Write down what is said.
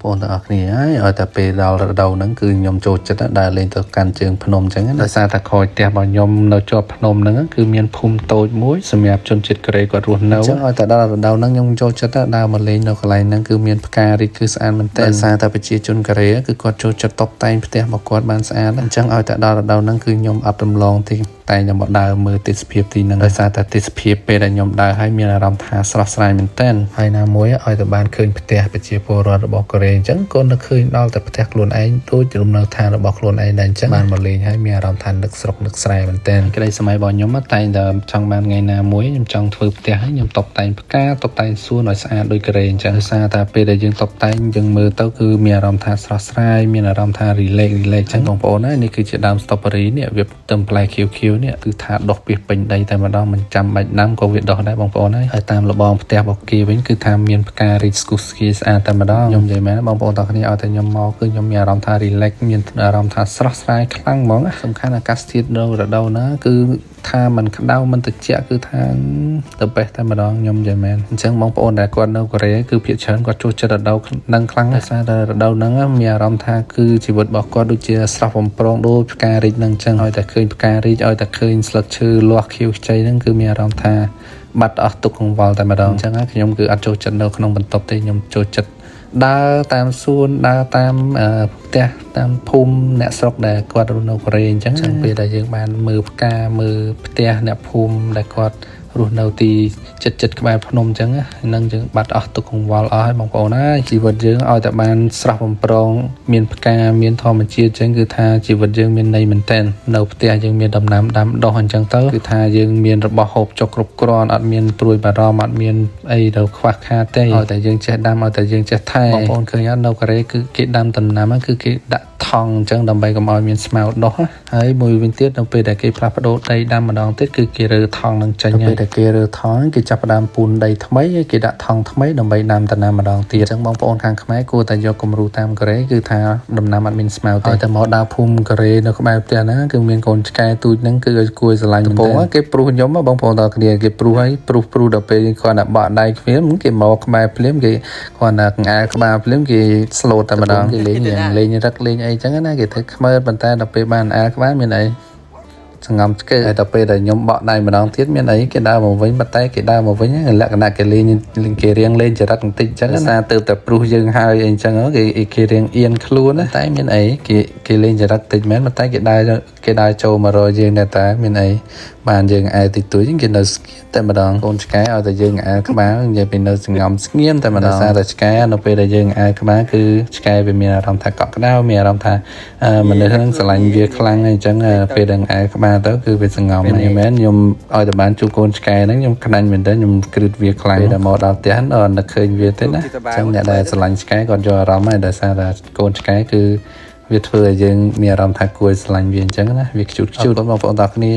ប្អូនទាំងអស់គ្នាហើយឲ្យតែពេលដល់រដូវហ្នឹងគឺខ្ញុំចូលចិត្តដើរលេងទៅកាន់ជើងភ្នំអញ្ចឹងដោយសារតែក្រោយផ្ទះរបស់ខ្ញុំនៅជាប់ភ្នំហ្នឹងគឺមានភូមិតូចមួយសម្រាប់ជនជាតិកូរ៉េគាត់រស់នៅអញ្ចឹងឲ្យតែដល់រដូវហ្នឹងខ្ញុំចូលចិត្តដើរមកលេងនៅកន្លែងហ្នឹងគឺមានផ្ការីកគឺស្អាតមែនតើដោយសារតែប្រជាជនកូរ៉េគឺគាត់ចូលចិត្តតុបតែងផ្ទះរបស់គាត់បានស្អាតអញ្ចឹងឲ្យតែដល់រដូវហ្នឹងគឺខ្ញុំអត់រំលងទេតែខ្ញុំមកដើរមើលទេសភាពទីហ្នឹងដោយសារតែទេសភាពពេលដែលខ្ញុំដើរហើយមានអារម្មណ៍ថាស្រស់ស្រាយមែនទែនហើយណាមួយឲ្យតែបានឃើញផ្ទះប្រជាពលរដ្ឋរបស់កូរ៉េអញ្ចឹងក៏នឹកឃើញដល់តែផ្ទះខ្លួនឯងដូចលំនៅឋានរបស់ខ្លួនឯងដែរអញ្ចឹងបានមកលេងហើយមានអារម្មណ៍ថានឹកស្រុកនឹកស្រែមែនទែនក្តីសម័យរបស់ខ្ញុំតែងតែចង់បានថ្ងៃណាមួយខ្ញុំចង់ធ្វើផ្ទះហើយខ្ញុំតុបតែងផ្កាតុបតែងសួនឲ្យស្អាតដូចកូរ៉េអញ្ចឹងដោយសារតែពេលដែលយើងតុបតែងយើងមើលទៅគឺមានអារម្មណ៍ថាស្រស់ស្រាយមានអារម្មណ៍ថា relax អញ្ចឹងបងប្អូនហើយនេះគឺជាដើម strawberry នេះវាផ្ទឹមផ្លែខៀវៗនេះគឺថាដុះពីពេញដីតែម្ដងមិនចាំបាច់ដាំក៏វាដុះដែរបងប្អូនហើយតាមលបងផ្ទះរបស់គេវិញគឺថាមានផ្ការីកស្គុះស្គាយស្អាតតែម្ដងខ្ញុំនិយាយមែនបងប្អូនទាំងគ្នាឲ្យតែខ្ញុំមកគឺខ្ញុំមានអារម្មណ៍ថា relax មានអារម្មណ៍ថាស្រស់ស្រាយខ្លាំងហ្មងសំខាន់អាកាសធាតុនៅរដូវណាគឺថាมันក្តៅมันត្រជាក់គឺថាទៅបេះតែម្ដងខ្ញុំនិយាយមែនអញ្ចឹងបងប្អូនដែលគាត់នៅកូរ៉េគឺភាគច្រើនគាត់ចូលចិត្តរដូវហ្នឹងខ្លាំងដោយសារតែរដូវហ្នឹងមានអារម្មណ៍ថាគឺជីវិតរបស់គាត់ដូចជាស្រស់បំព្រងដូចផ្ការីកហ្នឹងអញ្ចឹងឲ្យតែឃើញផ្ការីកឲ្យតែឃើញស្លឹកឈើលាស់ខៀវខ្ចីហ្នឹងគឺមានអារម្មណ៍ថាបាត់អស់ទុកកង្វល់តែម្ដងអញ្ចឹងខ្ញុំគឺអត់ចូលចិត្តនៅក្នុងបន្ទប់ទេខ្ញុំចូលចិត្តដើរតាមសួនដើរតាមផ្ទះតាមភូមិអ្នកស្រុកដែលគាត់រស់នៅកូរ៉េអញ្ចឹងពេលដែលយើងបានមើលផ្កាមើលផ្ទះអ្នកភូមិដែលគាត់រស់នៅទីចិត្តក្បែរភ្នំអញ្ចឹងហ្នឹងយើងបាត់អស់ទុកកង្វល់អស់ហើយបងប្អូនហើយជីវិតយើងឲ្យតែបានស្រស់បំព្រងមានផ្កាមានធម្មជាតិអញ្ចឹងគឺថាជីវិតយើងមានន័យមែនតើនៅផ្ទះយើងមានដំណាំដាំដុះអញ្ចឹងទៅគឺថាយើងមានរបស់ហូបចុកគ្រប់គ្រាន់អត់មានព្រួយបារម្ភអត់មានអីទៅខ្វះខាតទេឲ្យតែយើងចេះដាំឲ្យតែយើងចេះថែបងប្អូនឃើញអត់នៅកូរ៉េគឺគេដាំដំណាំគឺគេដាក់ថង់អញ្ចឹងដើម្បីកុំឲ្យមានស្មៅដុះហើយមួយវិញទៀតនៅពេលដែលគេផ្លាស់ប្ដូរដីដាំម្ដងទៀតគឺគេរើថង់នឹងចេញហើយពេលដែលគេរើថង់គេចាប់ផ្ដើមពូនដីថ្មីគេដាក់ថង់ថ្មីដើម្បីដាំដំណាំម្ដងទៀតអញ្ចឹងបងប្អូនខាងខ្មែរគួរតែយកគំរូតាមកូរ៉េគឺថាដំណាំអត់មានស្មៅទេតែមកដល់ភូមិកូរ៉េនៅក្បែរផ្ទះណាគឺមានកូនឆ្កែទូចហ្នឹងគឺឲ្យគួរស្រឡាញ់មែនទេគេព្រុសខ្ញុំបងប្អូនដល់គ្នាគេព្រុសហើយព្រុសដល់ពេលគាត់ដាក់បក់ដៃគ្នាគេមកក្បែរភ្លាមគេគាត់ដាក់កង្អែលក្បាលភ្លាមគេស្លូតតែម្ដងគេលេងរឹកលេងអីចឹងណាគេធ្វើខ្មើប៉ុន្តែដល់ពេលបានអាក្បាលមានអីសង្ងំឆ្កឹះហើយដល់ពេលដែលខ្ញុំបក់ដៃម្ដងទៀតមានអីគេដើរមកវិញប៉ុន្តែគេដើរមកវិញលក្ខណៈគេលេងគេរៀងលេងចរិតបន្តិចចឹងណាទៅតែព្រុសយើងហើយអីចឹងគេរៀងអៀនខ្លួនណាតែមានអីគេលេងចរិតតិចមែនប៉ុន្តែគេដើរចូលមករកយើងដែរតែមានអីបានយើងអែតិចតួចគេនៅស្ងៀមតែម្ដងកូនឆ្កែឲ្យតែយើងអែក្បាលនិយាយពីនៅសង្ងំស្ងៀមតែម្ដងសារតែឆ្កែនៅពេលដែលយើងអែក្បាលគឺឆ្កែវាមានអារម្មណ៍ថាកក់ក្ដៅមានអារម្មណ៍ថាមនុស្សហ្នឹងស្រឡាញ់វាខ្លាំងអញ្ចឹងពេលដែលអែក្បាលទៅគឺវាសង្ងំហ្នឹងមែនខ្ញុំឲ្យតែបានជួបកូនឆ្កែហ្នឹងខ្ញុំខ្លាញ់មែនតើខ្ញុំគ្រឹតវាខ្លាំងដល់មកដល់ផ្ទះដល់នឹកឃើញវាទេណាអញ្ចឹងអ្នកដែលស្រឡាញ់ឆ្កែគាត់យកអារម្មណ៍ហើយដោយសារតែកូនឆ្កែគឺវាធ្វើឲ្យយើងមានអារម្មណ៍ថាគួរស្រឡាញ់វាអញ្ចឹងណាវាខ្ជូតបងប្អូនទាំងគ្នា